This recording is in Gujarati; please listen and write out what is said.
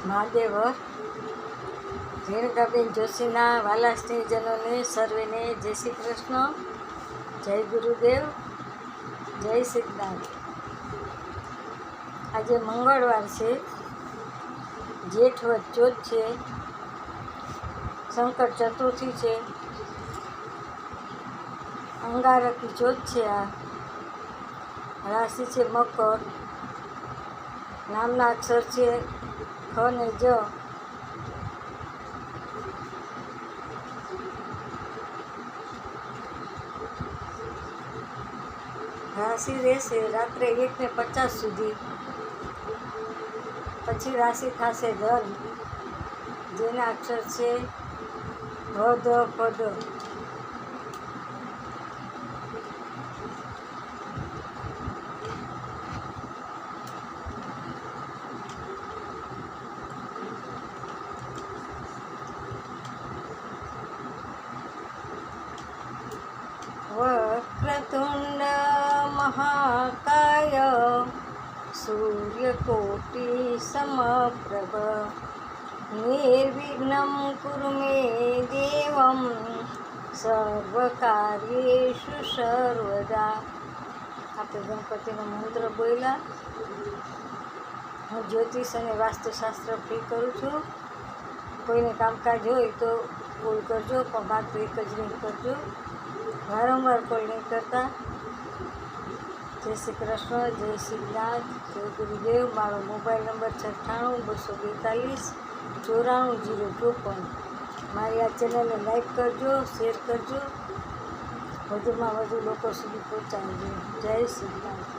મહાદેવર રેણુકાબેન જોશીના વાલા સ્નેહીજનોને સર્વેને જય શ્રી કૃષ્ણ, જય ગુરુદેવ, જય સિદ્ધાર્થ. આજે મંગળવાર છે, જેઠ વદ ચોથ છે, સંકટ ચતુર્થી છે, અંગારકી ચોથ છે. આ રાશિ છે મકર, નામના અક્ષર છે ખ ને જ. રાશિ રહેશે રાત્રે 1:50 સુધી, પછી રાશિ થશે ધન, જેના અક્ષર છે ભ ધ પદ. વક્રતુંડ મહાકાય સૂર્યકોટિ સમપ્રભ નિર્વિઘ્નમ કુરુ મે દેવમ સર્વકાર્યેષુ સર્વદા. આપણે ગણપતિનો મંત્ર બોલ્યા. હું જ્યોતિષ અને વાસ્તુશાસ્ત્ર ફ્રી કરું છું. કોઈને કામકાજ હોય તો કોલ કરજો, પણ માત્ર એક જ રિંગ કરજો, વારંવાર કોલ નહીં કરતા. જય શ્રી કૃષ્ણ, જય સિદ્ધાર્થ, જય ગુરુદેવ. મારો મોબાઈલ નંબર 98-242-94-054. મારી આ ચેનલને લાઈક કરજો, શેર કરજો, વધુમાં વધુ લોકો સુધી પહોંચાડજો. જય સિદ્ધાર્થ.